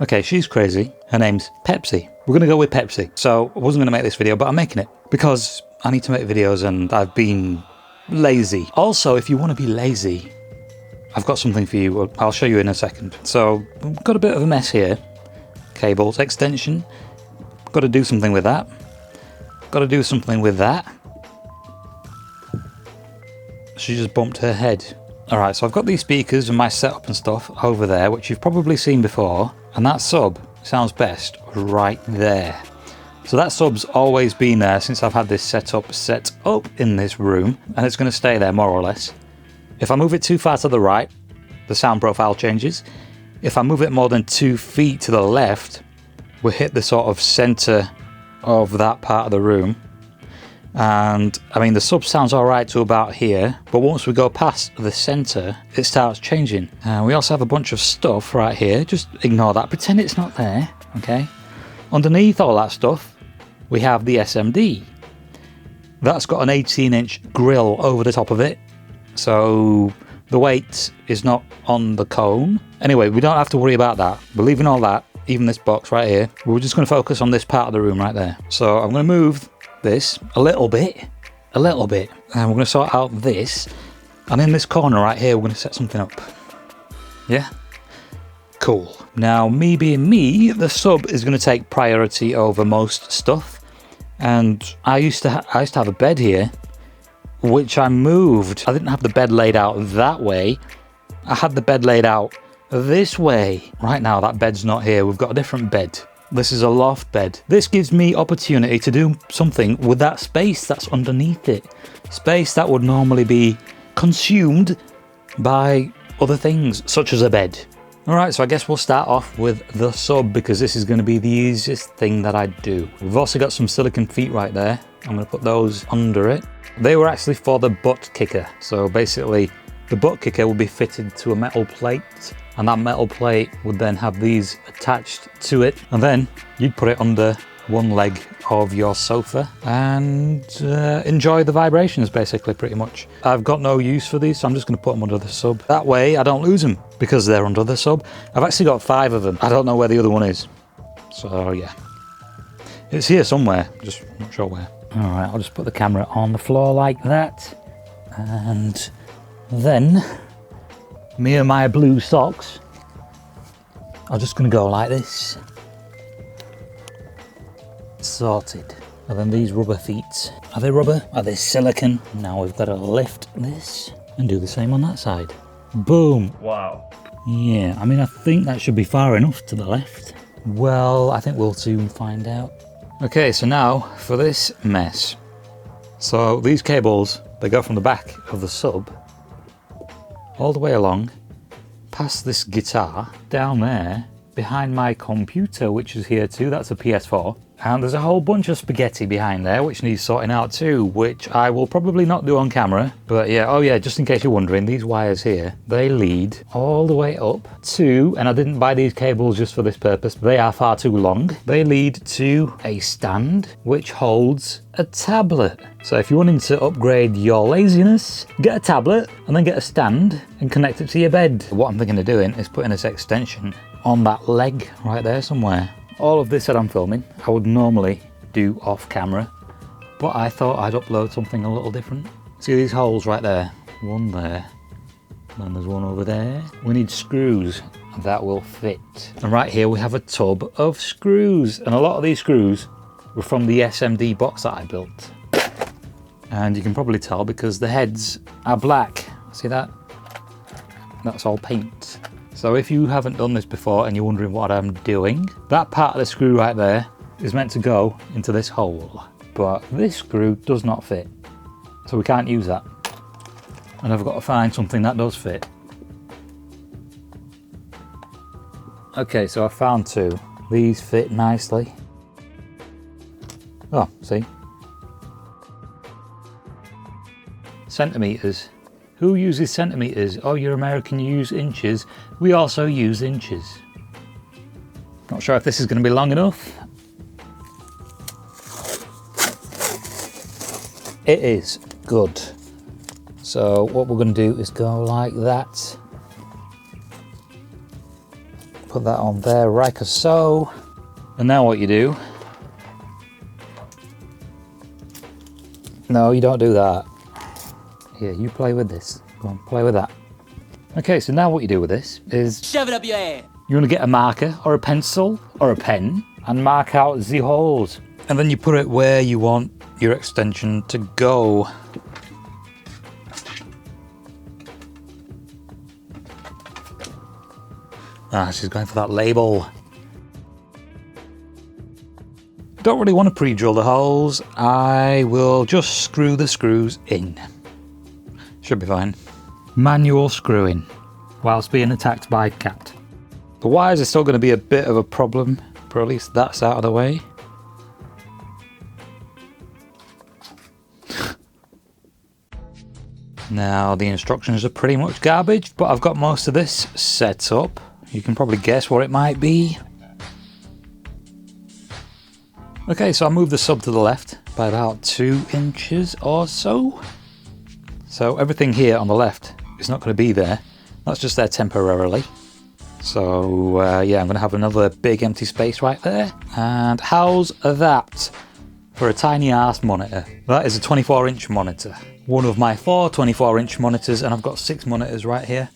Okay, she's crazy. Her name's Pepsi. We're going to go with Pepsi. So I wasn't going to make this video, but I'm making it because I need to make videos and I've been lazy. Also, if you want to be lazy, I've got something for you. I'll show you in a second. So I've got a bit of a mess here. Cables, extension. Got to do something with that. Got to do something with that. She just bumped her head. Alright, so I've got these speakers and my setup and stuff over there, which you've probably seen before. And that sub sounds best right there. So that sub's always been there since I've had this set up in this room. And it's going to stay there more or less. If I move it too far to the right, the sound profile changes. If I move it more than 2 feet to the left, we hit the sort of center of that part of the room. And I mean, the sub sounds alright to about here, but once we go past the center, it starts changing. And we also have a bunch of stuff right here. Just ignore that, pretend it's not there, okay? Underneath all that stuff, we have the SMD. That's got an 18-inch grill over the top of it, so the weight is not on the cone. Anyway, we don't have to worry about that. We're leaving all that, even this box right here. We're just going to focus on this part of the room right there. So I'm going to move this a little bit, and we're going to sort out this, and in this corner right here we're going to set something up. Yeah, cool. Now, me being me, the sub is going to take priority over most stuff, and I used to have a bed here which I moved. I didn't have the bed laid out that way, I had the bed laid out this way. Right now that bed's not here, we've got a different bed. This is a loft bed. This gives me opportunity to do something with that space that's underneath it. Space that would normally be consumed by other things, such as a bed. Alright, so I guess we'll start off with the sub, because this is going to be the easiest thing that I do. We've also got some silicone feet right there. I'm going to put those under it. They were actually for the butt kicker. So basically, the butt kicker will be fitted to a metal plate, and that metal plate would then have these attached to it, and then you'd put it under one leg of your sofa and enjoy the vibrations, basically, pretty much. I've got no use for these, so I'm just going to put them under the sub. That way I don't lose them, because they're under the sub. I've actually got 5 of them. I don't know where the other one is, so yeah. It's here somewhere, just not sure where. Alright, I'll just put the camera on the floor like that, and then me and my blue socks are just going to go like this. Sorted. And then these rubber feet. Are they rubber? Are they silicone? Now we've got to lift this and do the same on that side. Boom. Wow. Yeah, I mean, I think that should be far enough to the left. Well, I think we'll soon find out. Okay, so now for this mess. So these cables, they go from the back of the sub all the way along, past this guitar, down there, behind my computer, which is here too, that's a PS4. And there's a whole bunch of spaghetti behind there, which needs sorting out too, which I will probably not do on camera. But yeah, oh yeah, just in case you're wondering, these wires here, they lead all the way up to, and I didn't buy these cables just for this purpose, but they are far too long. They lead to a stand, which holds a tablet. So if you're wanting to upgrade your laziness, get a tablet and then get a stand and connect it to your bed. What I'm thinking of doing is putting this extension on that leg right there somewhere. All of this that I'm filming, I would normally do off camera, but I thought I'd upload something a little different. See these holes right there? One there, and there's one over there. We need screws that will fit. And right here we have a tub of screws, and a lot of these screws were from the SMD box that I built. And you can probably tell because the heads are black. See that? That's all paint. So if you haven't done this before and you're wondering what I'm doing, that part of the screw right there is meant to go into this hole, but this screw does not fit, so we can't use that. And I've got to find something that does fit. Okay, so I found 2. These fit nicely. Oh, see? Centimeters. Who uses centimeters? Oh, you're American, you use inches. We also use inches. Not sure if this is going to be long enough. It is good. So what we're going to do is go like that. Put that on there, like so. And now what you do... No, you don't do that. Here, you play with this. Go on, play with that. Okay, so now what you do with this is... Shove it up your ass! You want to get a marker, or a pencil, or a pen, and mark out the holes. And then you put it where you want your extension to go. Ah, she's going for that label. Don't really want to pre-drill the holes. I will just screw the screws in. Should be fine. Manual screwing whilst being attacked by cat. The wires are still going to be a bit of a problem, but at least that's out of the way. Now the instructions are pretty much garbage, but I've got most of this set up. You can probably guess what it might be. Okay, so I moved the sub to the left by about 2 inches or so. So everything here on the left is not going to be there. That's just there temporarily. So yeah, I'm going to have another big empty space right there. And how's that for a tiny ass monitor? That is a 24-inch monitor. One of my 4 24-inch monitors, and I've got 6 monitors right here.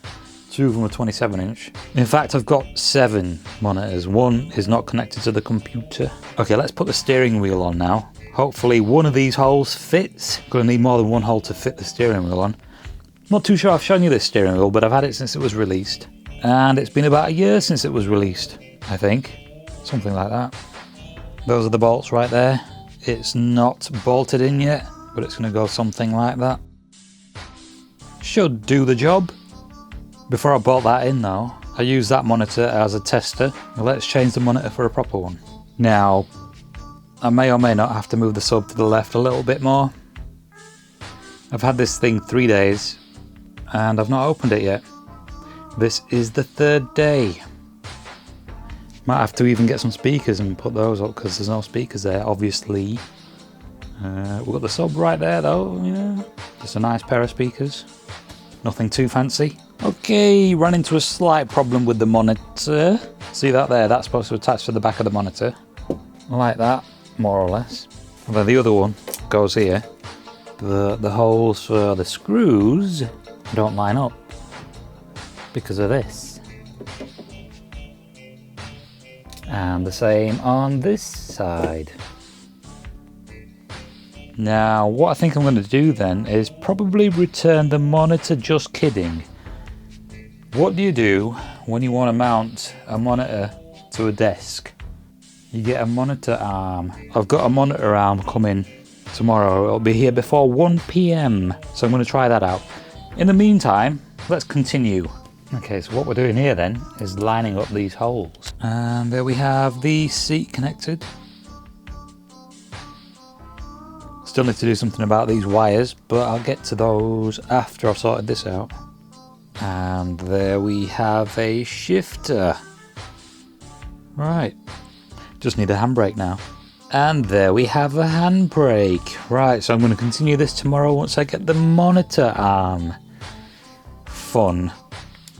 2 of them are 27-inch. In fact, I've got 7 monitors. 1 is not connected to the computer. Okay, let's put the steering wheel on now. Hopefully one of these holes fits. Gonna need more than one hole to fit the steering wheel on. Not too sure I've shown you this steering wheel, but I've had it since it was released. And it's been about a year since it was released, I think. Something like that. Those are the bolts right there. It's not bolted in yet, but it's gonna go something like that. Should do the job. Before I bolt that in though, I use that monitor as a tester. Now let's change the monitor for a proper one. Now, I may or may not have to move the sub to the left a little bit more. I've had this thing 3 days and I've not opened it yet. This is the 3rd day. Might have to even get some speakers and put those up because there's no speakers there, obviously. We've got the sub right there though, yeah. Just a nice pair of speakers. Nothing too fancy. Okay, ran into a slight problem with the monitor. See that there? That's supposed to attach to the back of the monitor. Like that, more or less. And then the other one goes here. The holes for the screws don't line up because of this. And the same on this side. Now, what I think I'm going to do then is probably return the monitor. Just kidding. What do you do when you want to mount a monitor to a desk? You get a monitor arm. I've got a monitor arm coming tomorrow. It'll be here before 1 PM. So I'm going to try that out. In the meantime, let's continue. Okay, so what we're doing here then is lining up these holes. And there we have the seat connected. Still need to do something about these wires, but I'll get to those after I've sorted this out. And there we have a shifter. Right, just need a handbrake now. And there we have a handbrake. Right, so I'm going to continue this tomorrow once I get the monitor arm. Fun.